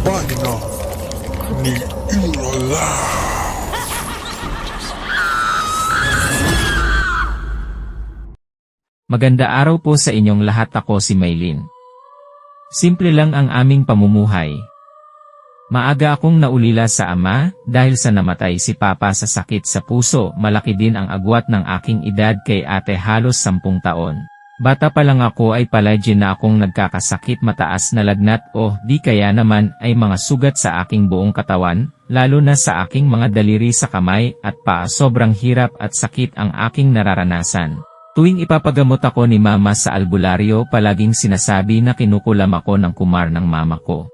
página ni Ilala. Maganda araw po sa inyong lahat, ako si Maylin. Simple lang ang aming pamumuhay. Maaga akong naulila sa ama, dahil sa namatay si Papa sa sakit sa puso. Malaki din ang agwat ng aking edad kay ate, halos 10 taon. Bata pa lang ako ay palagi na akong nagkakasakit, mataas na lagnat o di kaya naman ay mga sugat sa aking buong katawan, lalo na sa aking mga daliri sa kamay at paa. Sobrang hirap at sakit ang aking nararanasan. Tuwing ipapagamot ako ni mama sa albularyo, palaging sinasabi na kinukulam ako ng kumar ng mama ko.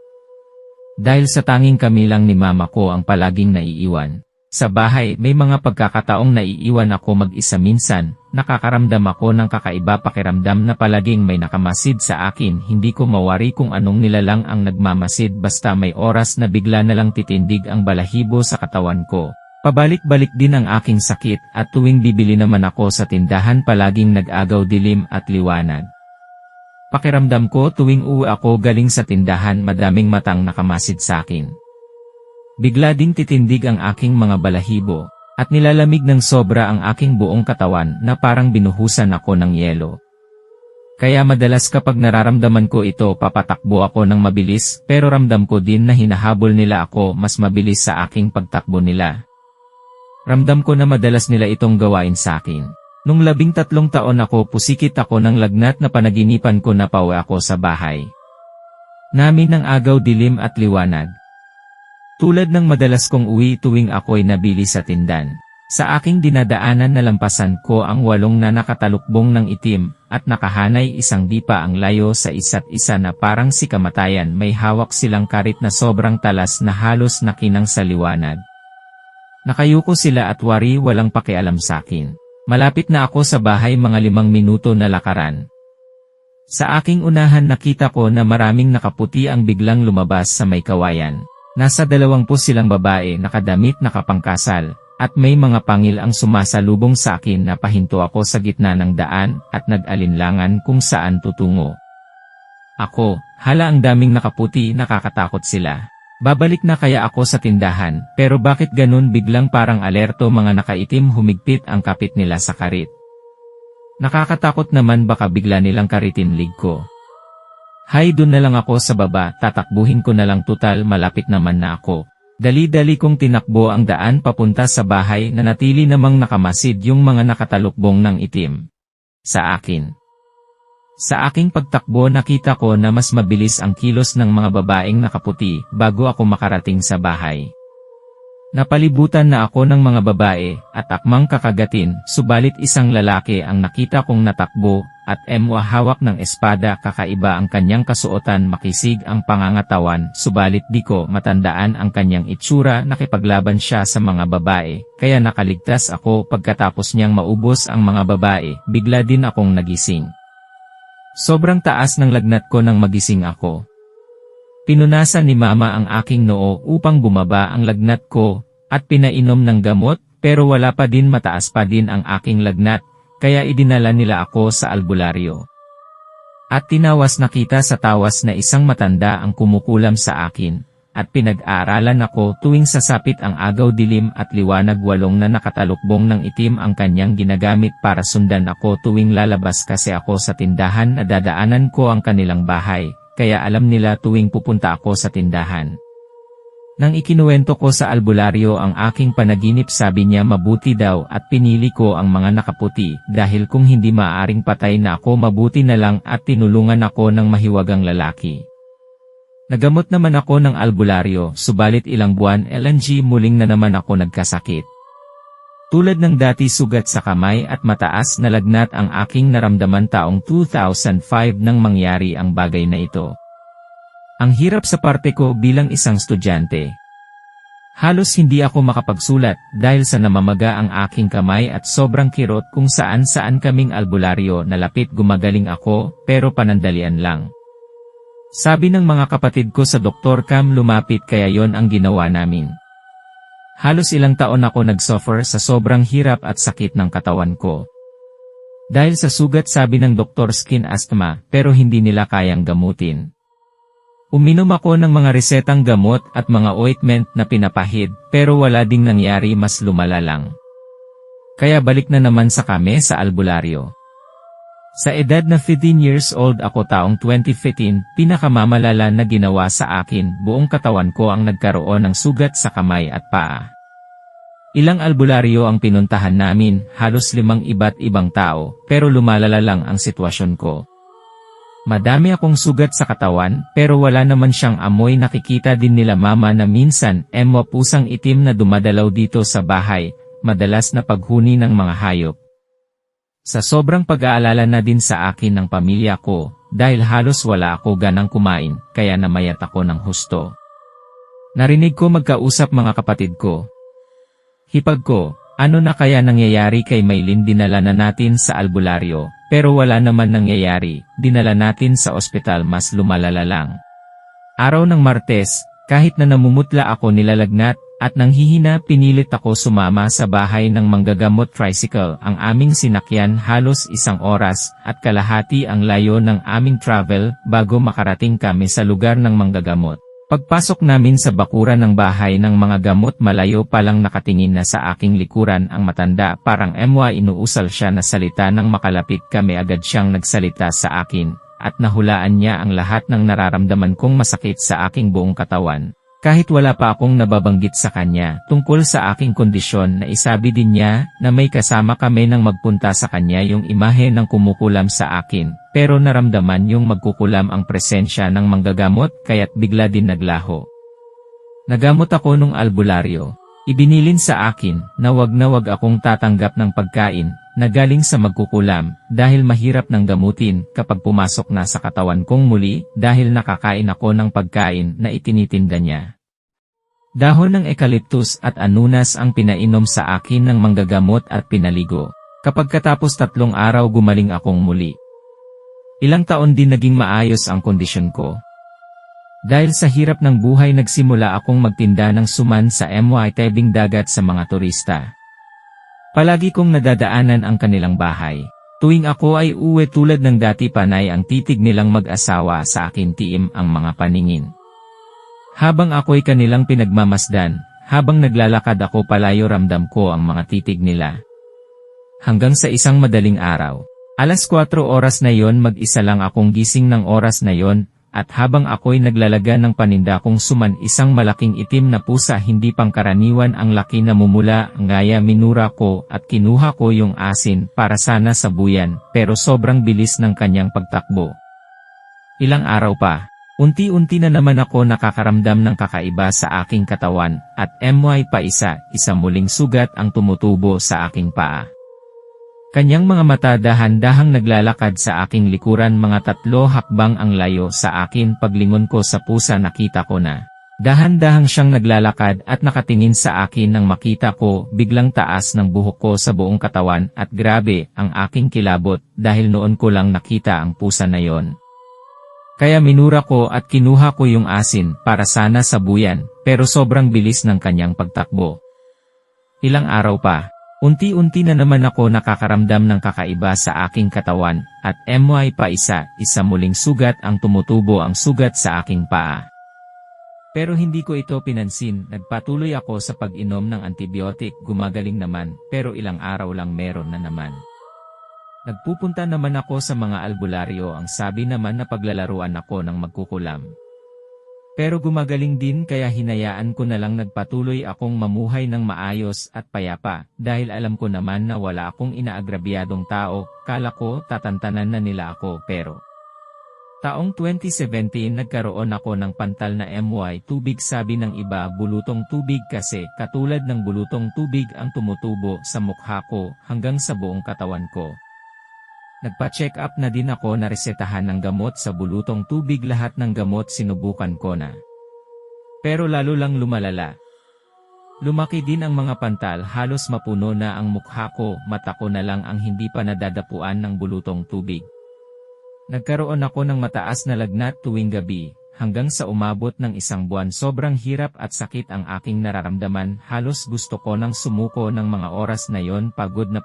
Dahil sa tanging kami lang ni mama ko ang palaging naiiwan. Sa bahay, may mga pagkakataong naiiwan ako mag-isa minsan. Nakakaramdam ako ng kakaiba, pakiramdam na palaging may nakamasid sa akin. Hindi ko mawari kung anong nilalang ang nagmamasid, basta may oras na bigla na lang titindig ang balahibo sa katawan ko. Pabalik-balik din ang aking sakit, at tuwing bibili naman ako sa tindahan palaging nag-agaw dilim at liwanag. Pakiramdam ko tuwing uwi ako galing sa tindahan, madaming matang nakamasid sa akin. Bigla ding titindig ang aking mga balahibo, at nilalamig ng sobra ang aking buong katawan na parang binuhusan ako ng yelo. Kaya madalas kapag nararamdaman ko ito, papatakbo ako ng mabilis, pero ramdam ko din na hinahabol nila ako mas mabilis sa aking pagtakbo nila. Ramdam ko na madalas nila itong gawain sa akin. Nung 13 taon ako, pusikit ako ng lagnat na panaginipan ko na pauwi ako sa bahay namin ng agaw dilim at liwanag. Tulad ng madalas kong uwi tuwing ako'y nabili sa tindan. Sa aking dinadaanan nalampasan ko ang 8 na nakatalukbong ng itim, at nakahanay isang dipa ang layo sa isa't isa na parang si kamatayan. May hawak silang karit na sobrang talas na halos nakinang sa liwanag. Nakayuko sila at wari walang pakialam sakin. Malapit na ako sa bahay, mga 5 minuto na lakaran. Sa aking unahan nakita ko na maraming nakaputi ang biglang lumabas sa may kawayan. Nasa 20 silang babae, nakadamit, nakapangkasal, at may mga pangil ang sumasalubong sa akin. Napahinto ako sa gitna ng daan at nag-alinlangan kung saan tutungo. Ako, hala, ang daming nakaputi, nakakatakot sila. Babalik na kaya ako sa tindahan, pero bakit ganun? Biglang parang alerto, mga nakaitim, humigpit ang kapit nila sa karit. Nakakatakot naman, baka bigla nilang karitin lig ko. Hay, dun na lang ako sa baba, tatakbuhin ko na lang, tutal malapit naman na ako. Dali-dali kong tinakbo ang daan papunta sa bahay, na natili namang nakamasid yung mga nakatalukbong ng itim sa akin. Sa aking pagtakbo nakita ko na mas mabilis ang kilos ng mga babaeng nakaputi bago ako makarating sa bahay. Napalibutan na ako ng mga babae at akmang kakagatin, subalit isang lalaki ang nakita kong natakbo at hawak ng espada. Kakaiba ang kanyang kasuotan, makisig ang pangangatawan, subalit di ko matandaan ang kanyang itsura. Nakipaglaban siya sa mga babae, kaya nakaligtas ako. Pagkatapos niyang maubos ang mga babae, bigla din akong nagising. Sobrang taas ng lagnat ko nang magising ako. Pinunasan ni mama ang aking noo upang bumaba ang lagnat ko, at pinainom ng gamot, pero wala pa din, mataas pa din ang aking lagnat, kaya idinala nila ako sa albularyo. At tinawas na kita sa tawas na isang matanda ang kumukulam sa akin, at pinag-aaralan ako tuwing sasapit ang agaw dilim at liwanag. 8 na nakatalukbong ng itim ang kanyang ginagamit para sundan ako tuwing lalabas, kasi ako sa tindahan na dadaanan ko ang kanilang bahay, kaya alam nila tuwing pupunta ako sa tindahan. Nang ikinuwento ko sa albularyo ang aking panaginip, sabi niya mabuti daw at pinili ko ang mga nakaputi, dahil kung hindi maaring patay na ako, mabuti na lang, at tinulungan ako ng mahiwagang lalaki. Nagamot naman ako ng albularyo, subalit ilang buwan LNG muling na naman ako nagkasakit. Tulad ng dati, sugat sa kamay at mataas na lagnat ang aking naramdaman. Taong 2005 nang mangyari ang bagay na ito. Ang hirap sa parte ko bilang isang estudyante. Halos hindi ako makapagsulat dahil sa namamaga ang aking kamay at sobrang kirot. Kung saan kaming albularyo nalapit, gumagaling ako, pero panandalian lang. Sabi ng mga kapatid ko sa Dr. Cam lumapit, kaya yon ang ginawa namin. Halos ilang taon ako nag-suffer sa sobrang hirap at sakit ng katawan ko. Dahil sa sugat, sabi ng doktor, skin asthma, pero hindi nila kayang gamutin. Uminom ako ng mga resetang gamot at mga ointment na pinapahid pero wala ding nangyari, mas lumala lang. Kaya balik na naman sa kami sa albularyo. Sa edad na 15 years old ako taong 2015, pinakamamalala na ginawa sa akin, buong katawan ko ang nagkaroon ng sugat sa kamay at paa. Ilang albularyo ang pinuntahan namin, halos 5 iba't ibang tao, pero lumalala lang ang sitwasyon ko. Madami akong sugat sa katawan, pero wala naman siyang amoy. Nakikita din nila mama na minsan, pusang itim na dumadalaw dito sa bahay, madalas na paghuni ng mga hayop. Sa sobrang pag-aalala na din sa akin ng pamilya ko, dahil halos wala ako ganang kumain, kaya namayat ako ng husto. Narinig ko magkausap mga kapatid ko. Hipag ko, ano na kaya nangyayari kay Maylin? Dinala na natin sa albularyo, pero wala naman nangyayari, dinala natin sa ospital, mas lumalala lang. Araw ng Martes, kahit na namumutla ako nilalagnat, at nanghihina pinilit ako sumama sa bahay ng manggagamot tricycle. Ang aming sinakyan halos 1 oras at kalahati ang layo ng aming travel bago makarating kami sa lugar ng manggagamot. Pagpasok namin sa bakuran ng bahay ng mga gamot, malayo pa lang nakatingin na sa aking likuran ang matanda, parang inuusal siya na salita. Nang makalapit kami agad siyang nagsalita sa akin, at nahulaan niya ang lahat ng nararamdaman kong masakit sa aking buong katawan. Kahit wala pa akong nababanggit sa kanya tungkol sa aking kondisyon, na isabi din niya na may kasama kami nang magpunta sa kanya yung imahe ng kumukulam sa akin, pero naramdaman yung magkukulam ang presensya ng manggagamot, kaya't bigla din naglaho. Nagamot ako nung albularyo. Ibinilin sa akin na wag akong tatanggap ng pagkain na galing sa magkukulam dahil mahirap nang gamutin kapag pumasok na sa katawan kong muli, dahil nakakain ako ng pagkain na itinitinda niya. Dahon ng eucalyptus at anunas ang pinainom sa akin ng manggagamot at pinaligo. Kapag katapos 3 araw gumaling akong muli. Ilang taon din naging maayos ang kondisyon ko. Dahil sa hirap ng buhay nagsimula akong magtinda ng suman sa tebing dagat sa mga turista. Palagi kong nadadaanan ang kanilang bahay. Tuwing ako ay uwi tulad ng dati, panay ang titig nilang mag-asawa sa akin, tiim ang mga paningin. Habang ako'y kanilang pinagmamasdan, habang naglalakad ako palayo ramdam ko ang mga titig nila. Hanggang sa isang madaling araw. Alas 4 oras na yon, mag-isa lang akong gising ng oras na yon. At habang ako'y naglalaga ng paninda kong suman, isang malaking itim na pusa, hindi pangkaraniwan ang laki, na mumula, ngaya minura ko at kinuha ko yung asin para sana sabuyan, pero sobrang bilis ng kanyang pagtakbo. Ilang araw pa, unti-unti na naman ako nakakaramdam ng kakaiba sa aking katawan, at pa isa muling sugat ang tumutubo sa aking paa. Kanyang mga mata dahan-dahang naglalakad sa aking likuran, mga 3 hakbang ang layo sa akin. Paglingon ko sa pusa, nakita ko na dahan-dahang siyang naglalakad at nakatingin sa akin. Nang makita ko, biglang taas ng buhok ko sa buong katawan, at grabe ang aking kilabot dahil noon ko lang nakita ang pusa na yon. Kaya minura ko at kinuha ko yung asin para sana sabuyan, pero sobrang bilis ng kanyang pagtakbo. Ilang araw pa, unti-unti na naman ako nakakaramdam ng kakaiba sa aking katawan, at pa isa muling sugat ang tumutubo, ang sugat sa aking paa. Pero hindi ko ito pinansin, nagpatuloy ako sa pag-inom ng antibiotic, gumagaling naman, pero ilang araw lang meron na naman. Nagpupunta naman ako sa mga albularyo, ang sabi naman na paglalaruan ako ng magkukulam. Pero gumagaling din, kaya hinayaan ko na lang. Nagpatuloy akong mamuhay ng maayos at payapa, dahil alam ko naman na wala akong inaagrabyadong tao. Kala ko tatantanan na nila ako, pero taong 2017 nagkaroon ako ng pantal na tubig. Sabi ng iba bulutong tubig, kasi katulad ng bulutong tubig ang tumutubo sa mukha ko hanggang sa buong katawan ko. Nagpa-check up na din ako, naresetahan ng gamot sa bulutong tubig. Lahat ng gamot sinubukan ko na, pero lalo lang lumalala. Lumaki din ang mga pantal, halos mapuno na ang mukha ko, mata ko na lang ang hindi pa nadadapuan ng bulutong tubig. Nagkaroon ako ng mataas na lagnat tuwing gabi, hanggang sa umabot ng 1 buwan. Sobrang hirap at sakit ang aking nararamdaman, halos gusto ko nang sumuko ng mga oras na yon. Pagod na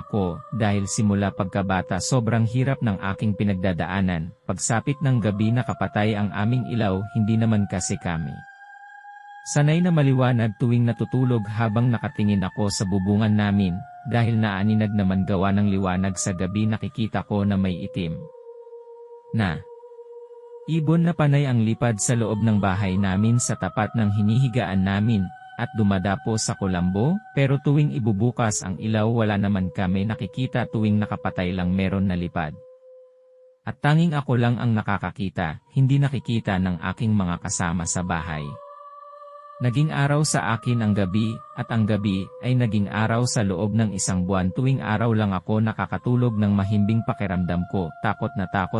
ako, dahil simula pagkabata sobrang hirap ng aking pinagdadaanan. Pagsapit ng gabi nakapatay ang aming ilaw, hindi naman kasi kami sanay na maliwanag tuwing natutulog. Habang nakatingin ako sa bubungan namin, dahil naaninag naman gawa ng liwanag sa gabi, nakikita ko na may itim na ibon na panay ang lipad sa loob ng bahay namin sa tapat ng hinihigaan namin, at dumadapo sa kulambo. Pero tuwing ibubukas ang ilaw wala naman kami nakikita. Tuwing nakapatay lang meron na lipad. At tanging ako lang ang nakakakita, hindi nakikita ng aking mga kasama sa bahay. Naging araw sa akin ang gabi, at ang gabi ay naging araw sa loob ng 1 buwan. Tuwing araw lang ako nakakatulog ng mahimbing. Pakiramdam ko, takot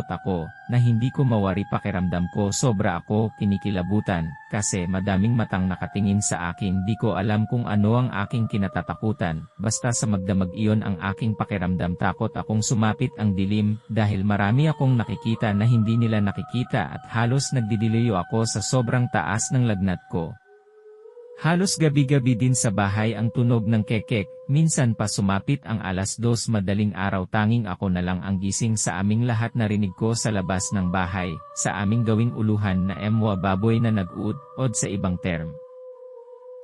ako, na hindi ko mawari. Pakiramdam ko sobra ako kinikilabutan, kasi madaming matang nakatingin sa akin. Di ko alam kung ano ang aking kinatatakutan, basta sa magdamag iyon ang aking pakiramdam. Takot akong sumapit ang dilim, dahil marami akong nakikita na hindi nila nakikita, at halos nagdidiliyo ako sa sobrang taas ng lagnat ko. Halos gabi-gabi din sa bahay ang tunog ng kekek, minsan pa sumapit ang 2:00 madaling araw. Tanging ako na lang ang gising sa aming lahat. Narinig ko sa labas ng bahay, sa aming gawing uluhan na emwa baboy na nag-uud sa ibang term.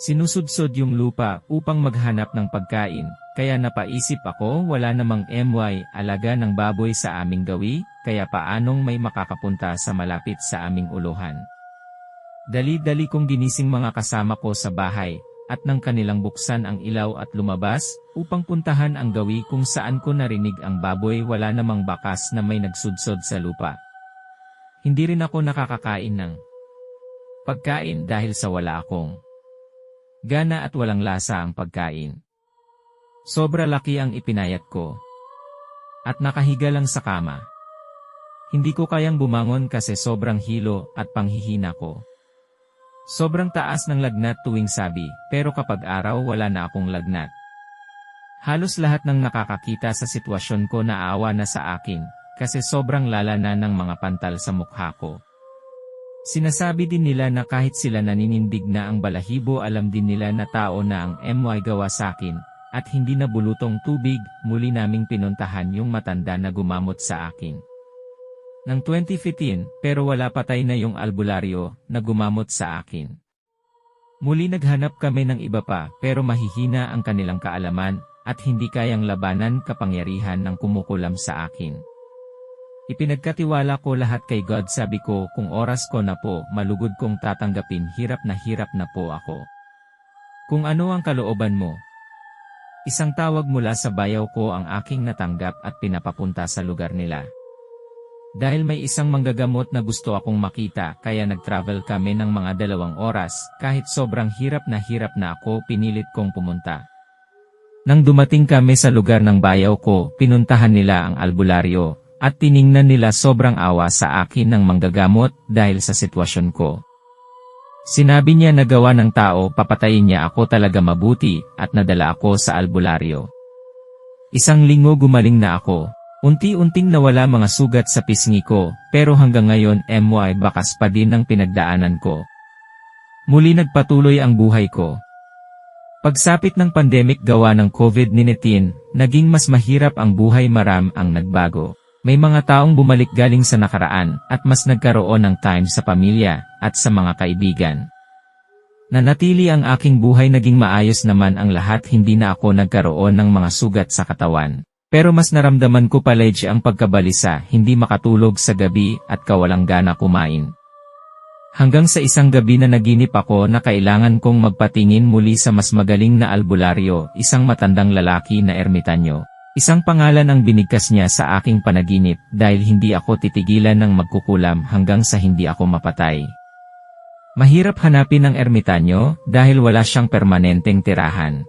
Sinusudsod yung lupa upang maghanap ng pagkain, kaya napaisip ako wala namang MY alaga ng baboy sa aming gawi, kaya paanong may makakapunta sa malapit sa aming uluhan. Dali-dali kong ginising mga kasama ko sa bahay, at nang kanilang buksan ang ilaw at lumabas, upang puntahan ang gawi kung saan ko narinig ang baboy. Wala namang bakas na may nagsudsod sa lupa. Hindi rin ako nakakakain ng pagkain dahil sa wala akong gana at walang lasa ang pagkain. Sobra laki ang ipinayat ko, at nakahiga lang sa kama. Hindi ko kayang bumangon kasi sobrang hilo at panghihina ko. Sobrang taas ng lagnat tuwing sabi, pero kapag araw wala na akong lagnat. Halos lahat ng nakakakita sa sitwasyon ko naawa na sa akin, kasi sobrang lala na ng mga pantal sa mukha ko. Sinasabi din nila na kahit sila naninindig na ang balahibo, alam din nila na tao na ang MY gawa sakin, at hindi na bulutong tubig. Muli naming pinuntahan yung matanda na gumamot sa akin ng 2015, pero wala patay na yung albularyo na gumamot sa akin. Muli naghanap kami ng iba pa, pero mahihina ang kanilang kaalaman, at hindi kayang labanan kapangyarihan ng kumukulam sa akin. Ipinagkatiwala ko lahat kay God. Sabi ko, kung oras ko na po, malugod kong tatanggapin. Hirap na po ako. Kung ano ang kalooban mo. Isang tawag mula sa bayaw ko ang aking natanggap at pinapapunta sa lugar nila. Dahil may isang manggagamot na gusto akong makita, kaya nag-travel kami ng mga 2 oras, kahit sobrang hirap na ako, pinilit kong pumunta. Nang dumating kami sa lugar ng bayaw ko, pinuntahan nila ang albularyo, at tiningnan nila. Sobrang awa sa akin ng manggagamot, dahil sa sitwasyon ko. Sinabi niya na gawa ng tao, papatayin niya ako talaga mabuti, at nadala ako sa albularyo. 1 linggo gumaling na ako. Unti-unting nawala mga sugat sa pisngi ko, pero hanggang ngayon MY bakas pa din ang pinagdaanan ko. Muli nagpatuloy ang buhay ko. Pagsapit ng pandemic gawa ng COVID-19, naging mas mahirap ang buhay. Ang nagbago. May mga taong bumalik galing sa nakaraan, at mas nagkaroon ng time sa pamilya, at sa mga kaibigan. Nanatili ang aking buhay. Naging maayos naman ang lahat. Hindi na ako nagkaroon ng mga sugat sa katawan. Pero mas naramdaman ko palagi ang pagkabalisa, hindi makatulog sa gabi, at kawalang gana kumain. Hanggang sa isang gabi na naginip ako na kailangan kong magpatingin muli sa mas magaling na albularyo, isang matandang lalaki na ermitanyo. Isang pangalan ang binigkas niya sa aking panaginip, dahil hindi ako titigilan ng magkukulam hanggang sa hindi ako mapatay. Mahirap hanapin ang ermitanyo, dahil wala siyang permanenteng tirahan.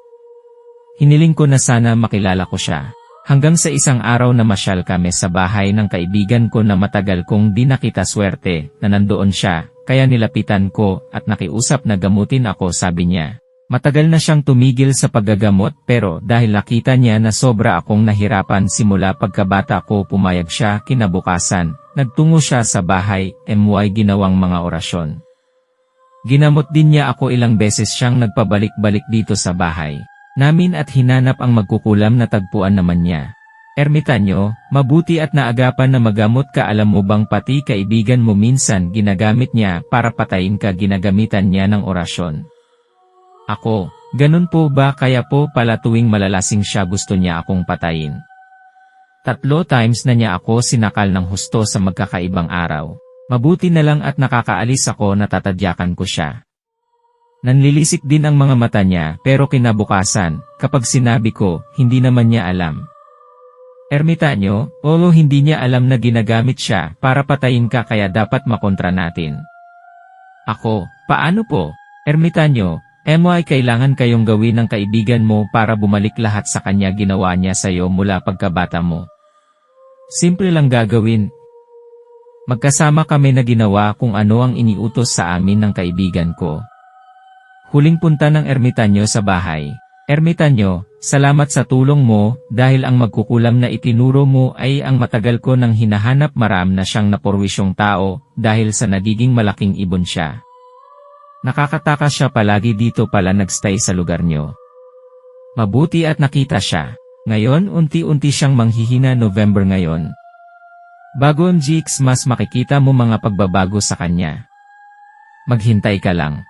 Hiniling ko na sana makilala ko siya. Hanggang sa isang araw na masyal kami sa bahay ng kaibigan ko na matagal kong di nakita. Swerte na nandoon siya, kaya nilapitan ko at nakiusap na gamutin ako. Sabi niya, Matagal na siyang tumigil sa paggagamot pero dahil nakita niya na sobra akong nahirapan simula pagkabata ko pumayag siya kinabukasan, nagtungo siya sa bahay, ginawang mga orasyon. Ginamot din niya ako ilang beses siyang nagpabalik-balik dito sa bahay namin at hinanap ang magkukulam na tagpuan naman niya. Ermitanyo, mabuti at naagapan na magamot ka alam mo bang pati kaibigan mo minsan ginagamit niya para patayin ka ginagamitan niya ng orasyon. Ako, ganun po ba kaya po pala tuwing malalasing siya gusto niya akong patayin. 3 times na niya ako sinakal ng husto sa magkakaibang araw. Mabuti na lang at nakakaalis ako natatadyakan ko siya. Nanlilisik din ang mga mata niya pero kinabukasan, kapag sinabi ko, hindi naman niya alam. Ermitanyo, hindi niya alam na ginagamit siya para patayin ka kaya dapat makontra natin. Ako, paano po? Ermitanyo, kailangan kayong gawin ng kaibigan mo para bumalik lahat sa kanya ginawa niya sa'yo mula pagkabata mo. Simple lang gagawin. Magkasama kami na ginawa kung ano ang iniutos sa amin ng kaibigan ko. Huling punta ng ermitanyo sa bahay. Ermitanyo, salamat sa tulong mo dahil ang magkukulam na itinuro mo ay ang matagal ko nang hinahanap maram na siyang napurwisyong tao dahil sa nagiging malaking ibon siya. Nakakatakas siya palagi dito pala nagstay sa lugar nyo. Mabuti at nakita siya. Ngayon unti-unti siyang manghihina November ngayon. Bago ang Jix mas makikita mo mga pagbabago sa kanya. Maghintay ka lang.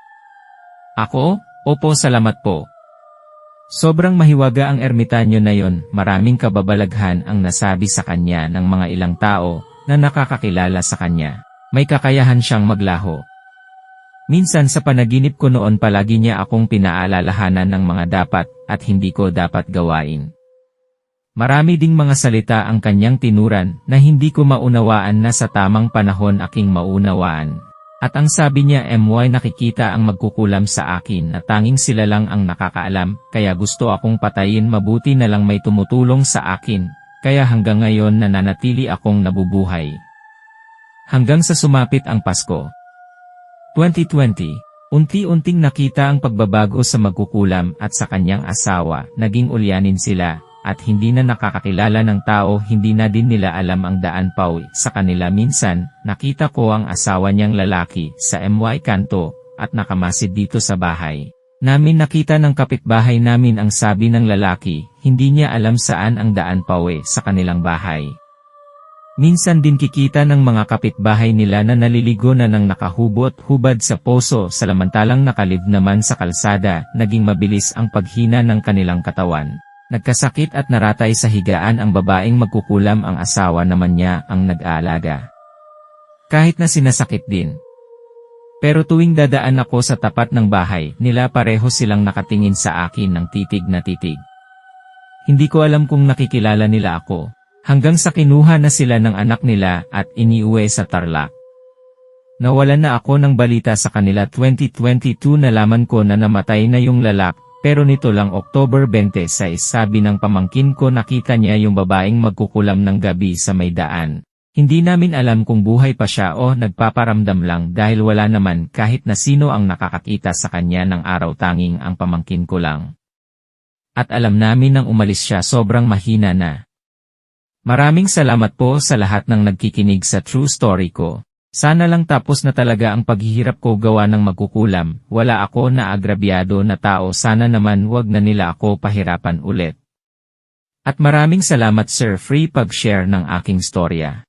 Ako? Opo salamat po. Sobrang mahiwaga ang ermitanyo na yon, maraming kababalaghan ang nasabi sa kanya ng mga ilang tao na nakakakilala sa kanya. May kakayahan siyang maglaho. Minsan sa panaginip ko noon palagi niya akong pinaalalahanan ng mga dapat at hindi ko dapat gawain. Marami ding mga salita ang kanyang tinuran na hindi ko maunawaan na sa tamang panahon aking maunawaan. At ang sabi niya nakikita ang magkukulam sa akin na tanging sila lang ang nakakaalam kaya gusto akong patayin mabuti na lang may tumutulong sa akin kaya hanggang ngayon nananatili akong nabubuhay. Hanggang sa sumapit ang Pasko. 2020, unti-unting nakita ang pagbabago sa magkukulam at sa kanyang asawa, naging ulyanin sila, at hindi na nakakakilala ng tao hindi na din nila alam ang daan pawi sa kanila minsan, nakita ko ang asawa niyang lalaki sa kanto, at nakamasid dito sa bahay. Namin nakita ng kapitbahay namin ang sabi ng lalaki, hindi niya alam saan ang daan pawi sa kanilang bahay. Minsan din kikita ng mga kapitbahay nila na naliligo na ng nakahubot-hubad sa poso samantalang nakalib naman sa kalsada, naging mabilis ang paghina ng kanilang katawan. Nagkasakit at naratay sa higaan ang babaeng magkukulam ang asawa naman niya ang nag-aalaga. Kahit na sinasakit din. Pero tuwing dadaan ako sa tapat ng bahay, nila pareho silang nakatingin sa akin ng titig na titig. Hindi ko alam kung nakikilala nila ako. Hanggang sa kinuha na sila ng anak nila at iniuwi sa Tarlac. Nawalan na ako ng balita sa kanila 2022 nalaman ko na namatay na yung lalak, pero nito lang October 26 sabi ng pamangkin ko nakita niya yung babaeng magkukulam ng gabi sa may daan. Hindi namin alam kung buhay pa siya o nagpaparamdam lang dahil wala naman kahit na sino ang nakakakita sa kanya ng araw tanging ang pamangkin ko lang. At alam namin nang umalis siya sobrang mahina na. Maraming salamat po sa lahat ng nagkikinig sa true story ko. Sana lang tapos na talaga ang paghihirap ko gawa ng magkukulam, wala ako na agrabyado na tao sana naman wag na nila ako pahirapan ulit. At maraming salamat Sir Free pag-share ng aking storya.